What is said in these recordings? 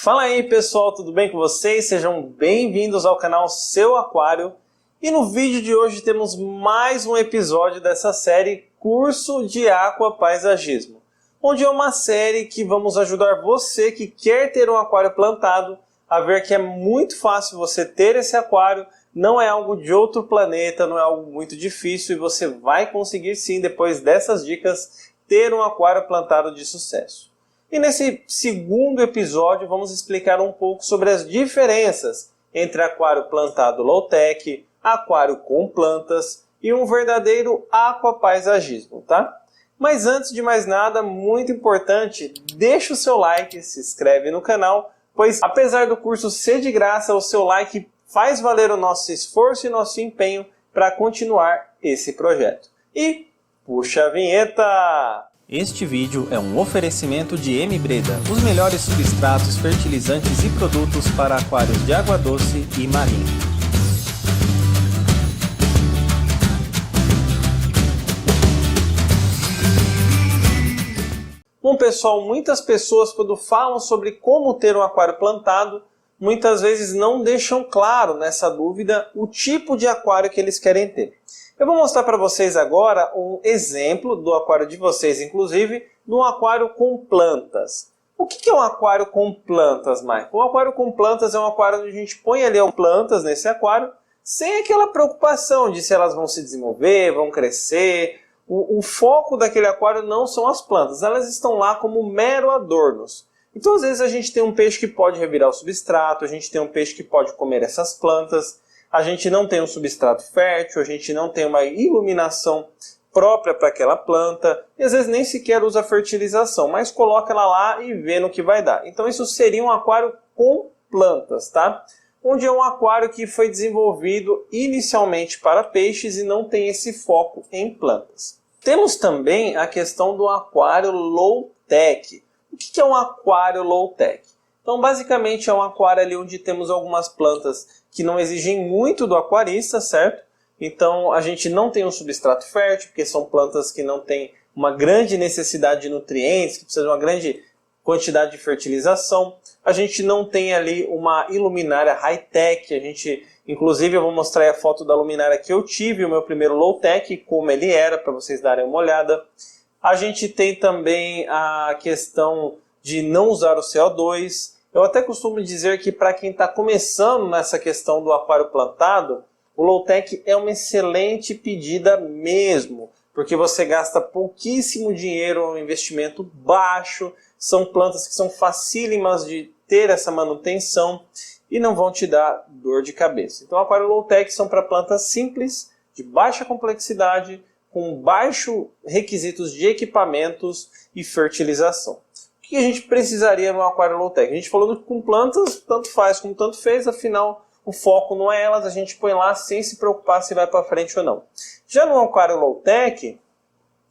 Fala aí pessoal, tudo bem com vocês? Sejam bem-vindos ao canal Seu Aquário. E no vídeo de hoje temos mais um episódio dessa série Curso de Aquapaisagismo, onde é uma série que vamos ajudar você que quer ter um aquário plantado a ver que é muito fácil você ter esse aquário, não é algo de outro planeta, não é algo muito difícil e você vai conseguir sim, depois dessas dicas, ter um aquário plantado de sucesso. E nesse segundo episódio vamos explicar um pouco sobre as diferenças entre aquário plantado low-tech, aquário com plantas e um verdadeiro aquapaisagismo, tá? Mas antes de mais nada, muito importante, deixa o seu like, se inscreve no canal, pois apesar do curso ser de graça, o seu like faz valer o nosso esforço e nosso empenho para continuar esse projeto. E puxa a vinheta! Este vídeo é um oferecimento de M-Breda, os melhores substratos, fertilizantes e produtos para aquários de água doce e marinho. Bom pessoal, muitas pessoas quando falam sobre como ter um aquário plantado, muitas vezes não deixam claro nessa dúvida o tipo de aquário que eles querem ter. Eu vou mostrar para vocês agora um exemplo do aquário de vocês, inclusive, de um aquário com plantas. O que é um aquário com plantas, Michael? Um aquário com plantas é um aquário onde a gente põe ali plantas nesse aquário, sem aquela preocupação de se elas vão se desenvolver, vão crescer. O foco daquele aquário não são as plantas, elas estão lá como mero adornos. Então, às vezes, a gente tem um peixe que pode revirar o substrato, a gente tem um peixe que pode comer essas plantas, a gente não tem um substrato fértil, a gente não tem uma iluminação própria para aquela planta, e às vezes nem sequer usa fertilização, mas coloca ela lá e vê no que vai dar. Então isso seria um aquário com plantas, tá? Onde é um aquário que foi desenvolvido inicialmente para peixes e não tem esse foco em plantas. Temos também a questão do aquário low-tech. O que é um aquário low-tech? Então, basicamente, é um aquário ali onde temos algumas plantas que não exigem muito do aquarista, certo? Então, a gente não tem um substrato fértil, porque são plantas que não têm uma grande necessidade de nutrientes, que precisam de uma grande quantidade de fertilização. A gente não tem ali uma iluminária high-tech. Inclusive, eu vou mostrar a foto da luminária que eu tive, o meu primeiro low-tech, como ele era, para vocês darem uma olhada. A gente tem também a questão de não usar o CO2. Eu até costumo dizer que para quem está começando nessa questão do aquário plantado, o low-tech é uma excelente pedida mesmo, porque você gasta pouquíssimo dinheiro, um investimento baixo, são plantas que são facílimas de ter essa manutenção e não vão te dar dor de cabeça. Então o aquário low-tech são para plantas simples, de baixa complexidade, com baixo requisitos de equipamentos e fertilização. O que a gente precisaria no aquário low-tech? A gente falou que com plantas, tanto faz como tanto fez, afinal o foco não é elas, a gente põe lá sem se preocupar se vai para frente ou não. Já no aquário low-tech,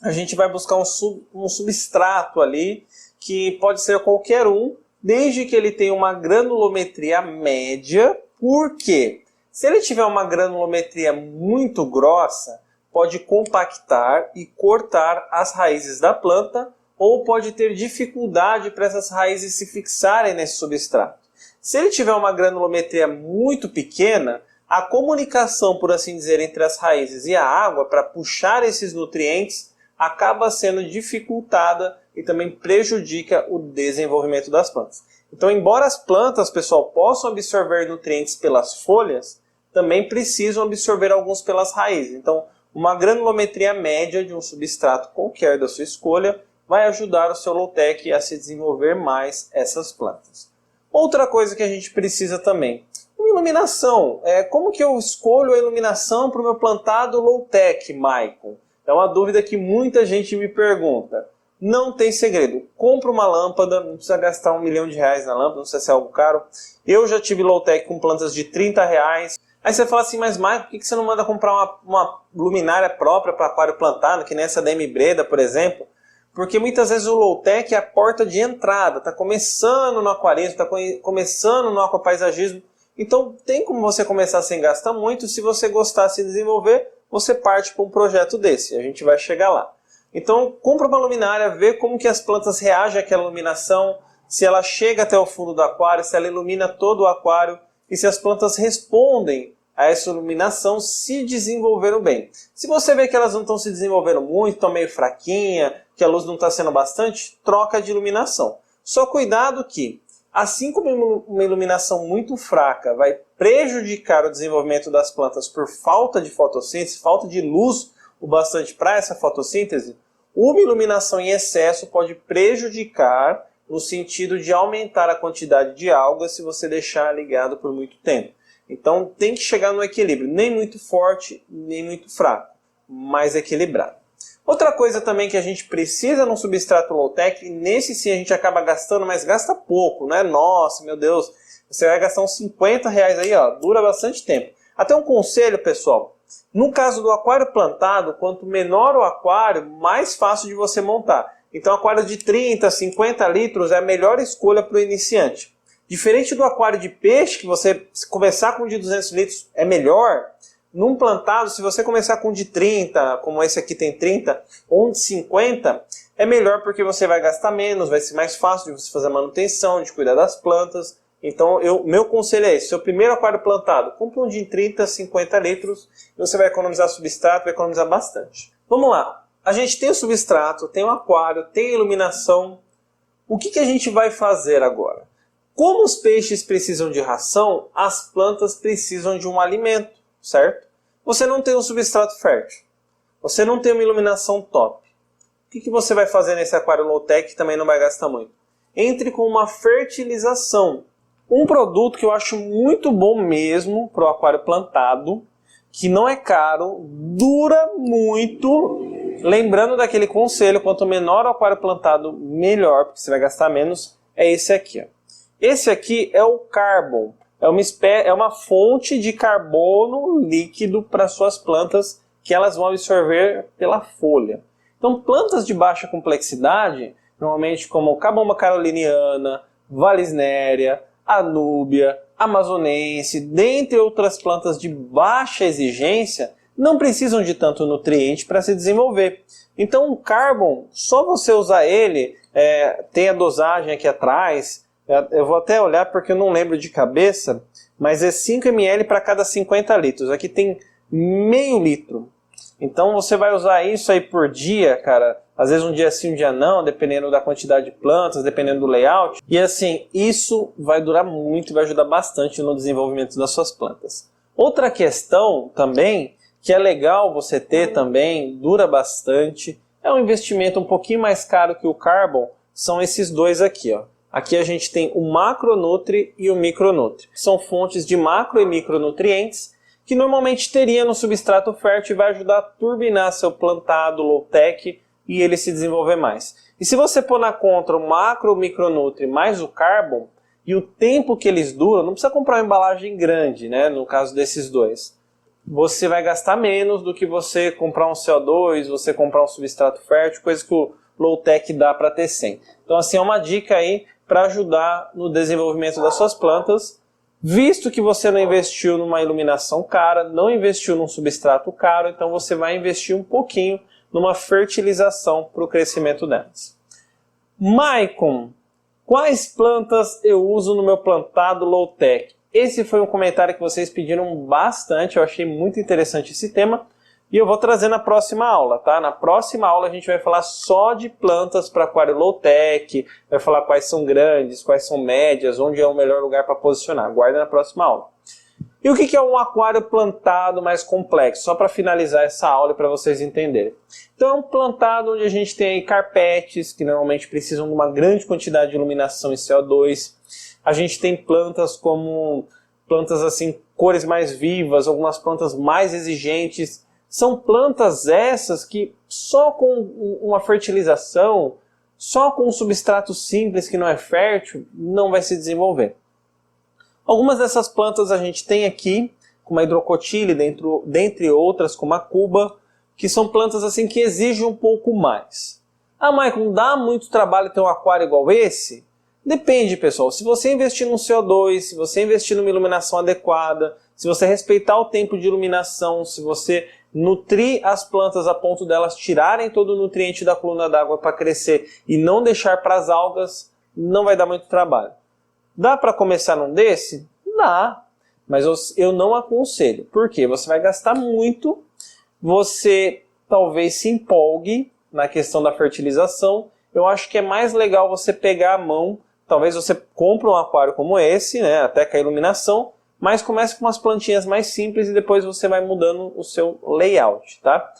a gente vai buscar um substrato ali, que pode ser qualquer um, desde que ele tenha uma granulometria média. Por quê? Se ele tiver uma granulometria muito grossa, pode compactar e cortar as raízes da planta, ou pode ter dificuldade para essas raízes se fixarem nesse substrato. Se ele tiver uma granulometria muito pequena, a comunicação, por assim dizer, entre as raízes e a água para puxar esses nutrientes acaba sendo dificultada e também prejudica o desenvolvimento das plantas. Então, embora as plantas, pessoal, possam absorver nutrientes pelas folhas, também precisam absorver alguns pelas raízes. Então, uma granulometria média de um substrato qualquer da sua escolha vai ajudar o seu low-tech a se desenvolver mais essas plantas. Outra coisa que a gente precisa também, uma iluminação. Como que eu escolho a iluminação para o meu plantado low-tech, Michael? É uma dúvida que muita gente me pergunta. Não tem segredo. Compra uma lâmpada, não precisa gastar R$1 milhão na lâmpada, não precisa ser algo caro. Eu já tive low-tech com plantas de R$30. Aí você fala assim, mas Michael, por que você não manda comprar uma luminária própria para aquário plantado, que nem essa da M-Breda, por exemplo? Porque muitas vezes o low-tech é a porta de entrada, está começando no aquarismo, está começando no aquapaisagismo. Então tem como você começar sem gastar muito, se você gostar de se desenvolver, você parte para um projeto desse, a gente vai chegar lá. Então compra uma luminária, vê como que as plantas reagem àquela iluminação, se ela chega até o fundo do aquário, se ela ilumina todo o aquário e se as plantas respondem a essa iluminação, se desenvolveram bem. Se você vê que elas não estão se desenvolvendo muito, estão meio fraquinha, que a luz não está sendo bastante, troca de iluminação. Só cuidado que, assim como uma iluminação muito fraca vai prejudicar o desenvolvimento das plantas por falta de fotossíntese, falta de luz o bastante para essa fotossíntese, uma iluminação em excesso pode prejudicar no sentido de aumentar a quantidade de algas se você deixar ligado por muito tempo. Então tem que chegar no equilíbrio, nem muito forte, nem muito fraco, mais equilibrado. Outra coisa também que a gente precisa num substrato low-tech, e nesse sim a gente acaba gastando, mas gasta pouco, né? Nossa, meu Deus, você vai gastar uns R$50 aí, ó, dura bastante tempo. Até um conselho, pessoal, no caso do aquário plantado, quanto menor o aquário, mais fácil de você montar. Então aquário de 30, 50 litros é a melhor escolha para o iniciante. Diferente do aquário de peixe, que você começar com um de 200 litros é melhor, num plantado, se você começar com um de 30, como esse aqui tem 30, ou um de 50, é melhor porque você vai gastar menos, vai ser mais fácil de você fazer a manutenção, de cuidar das plantas. Então, meu conselho é esse: seu primeiro aquário plantado, compre um de 30, 50 litros, e você vai economizar substrato, vai economizar bastante. Vamos lá, a gente tem o substrato, tem o aquário, tem a iluminação. O que a gente vai fazer agora? Como os peixes precisam de ração, as plantas precisam de um alimento, certo? Você não tem um substrato fértil, você não tem uma iluminação top. O que você vai fazer nesse aquário low-tech que também não vai gastar muito? Entre com uma fertilização. Um produto que eu acho muito bom mesmo para o aquário plantado, que não é caro, dura muito. Lembrando daquele conselho, quanto menor o aquário plantado, melhor, porque você vai gastar menos, é esse aqui, ó. Esse aqui é o Carbon, é uma fonte de carbono líquido para suas plantas que elas vão absorver pela folha. Então plantas de baixa complexidade, normalmente como Cabomba caroliniana, Vallisneria, Anúbia, Amazonense, dentre outras plantas de baixa exigência, não precisam de tanto nutriente para se desenvolver. Então o Carbon, só você usar ele, tem a dosagem aqui atrás. Eu vou até olhar porque eu não lembro de cabeça, mas é 5 ml para cada 50 litros. Aqui tem meio litro. Então você vai usar isso aí por dia, cara. Às vezes um dia sim, um dia não, dependendo da quantidade de plantas, dependendo do layout. E assim, isso vai durar muito e vai ajudar bastante no desenvolvimento das suas plantas. Outra questão também, que é legal você ter também, dura bastante, é um investimento um pouquinho mais caro que o Carbon, são esses dois aqui, ó. Aqui a gente tem o Macronutri e o Micronutri. São fontes de macro e micronutrientes que normalmente teria no substrato fértil e vai ajudar a turbinar seu plantado low-tech e ele se desenvolver mais. E se você pôr na conta o macro, o micronutri mais o Carbon e o tempo que eles duram, não precisa comprar uma embalagem grande, né, no caso desses dois. Você vai gastar menos do que você comprar um CO2, você comprar um substrato fértil, coisa que o low-tech dá para ter sem. Então assim, é uma dica aí para ajudar no desenvolvimento das suas plantas, visto que você não investiu numa iluminação cara, não investiu num substrato caro, então você vai investir um pouquinho numa fertilização para o crescimento delas. Maicon, quais plantas eu uso no meu plantado low-tech? Esse foi um comentário que vocês pediram bastante, eu achei muito interessante esse tema. E eu vou trazer na próxima aula, tá? Na próxima aula a gente vai falar só de plantas para aquário low-tech, vai falar quais são grandes, quais são médias, onde é o melhor lugar para posicionar. Aguarda na próxima aula. E o que é um aquário plantado mais complexo? Só para finalizar essa aula e para vocês entenderem. Então é um plantado onde a gente tem aí carpetes, que normalmente precisam de uma grande quantidade de iluminação e CO2. A gente tem plantas como plantas assim, cores mais vivas, algumas plantas mais exigentes. São plantas essas que só com uma fertilização, só com um substrato simples que não é fértil, não vai se desenvolver. Algumas dessas plantas a gente tem aqui, como a hidrocotile, dentre outras, como a cuba, que são plantas assim que exigem um pouco mais. Ah, Maicon, dá muito trabalho ter um aquário igual esse? Depende, pessoal. Se você investir no CO2, se você investir numa iluminação adequada, se você respeitar o tempo de iluminação, se você nutrir as plantas a ponto delas tirarem todo o nutriente da coluna d'água para crescer e não deixar para as algas, não vai dar muito trabalho. Dá para começar num desse? Dá, mas eu não aconselho. Por quê? Você vai gastar muito, você talvez se empolgue na questão da fertilização. Eu acho que é mais legal você pegar a mão, talvez você compre um aquário como esse, né, até com a iluminação, mas comece com umas plantinhas mais simples e depois você vai mudando o seu layout, tá?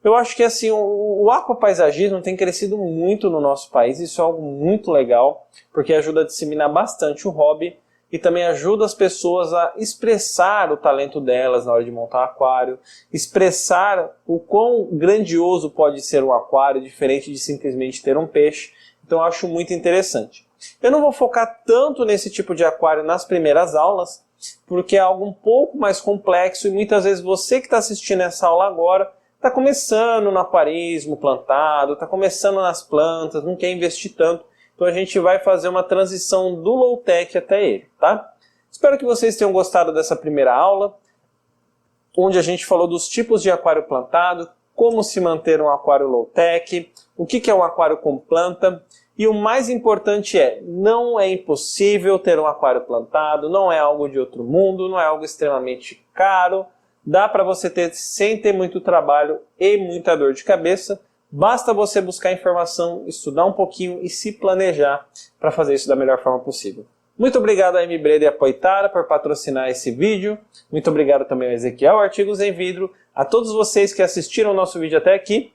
Eu acho que assim, o aquapaisagismo tem crescido muito no nosso país, isso é algo muito legal, porque ajuda a disseminar bastante o hobby e também ajuda as pessoas a expressar o talento delas na hora de montar um aquário, expressar o quão grandioso pode ser um aquário, diferente de simplesmente ter um peixe. Então eu acho muito interessante. Eu não vou focar tanto nesse tipo de aquário nas primeiras aulas, porque é algo um pouco mais complexo e muitas vezes você que está assistindo essa aula agora está começando no aquarismo plantado, está começando nas plantas, não quer investir tanto. Então a gente vai fazer uma transição do low-tech até ele, tá? Espero que vocês tenham gostado dessa primeira aula, onde a gente falou dos tipos de aquário plantado, como se manter um aquário low-tech, o que é um aquário com planta, e o mais importante não é impossível ter um aquário plantado, não é algo de outro mundo, não é algo extremamente caro, dá para você ter sem ter muito trabalho e muita dor de cabeça. Basta você buscar informação, estudar um pouquinho e se planejar para fazer isso da melhor forma possível. Muito obrigado a MBreda e a Poitara por patrocinar esse vídeo. Muito obrigado também ao Ezequiel Artigos em Vidro, a todos vocês que assistiram o nosso vídeo até aqui.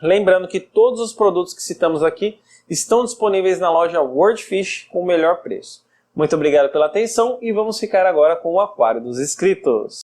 Lembrando que todos os produtos que citamos aqui estão disponíveis na loja WorldFish com o melhor preço. Muito obrigado pela atenção e vamos ficar agora com o aquário dos inscritos.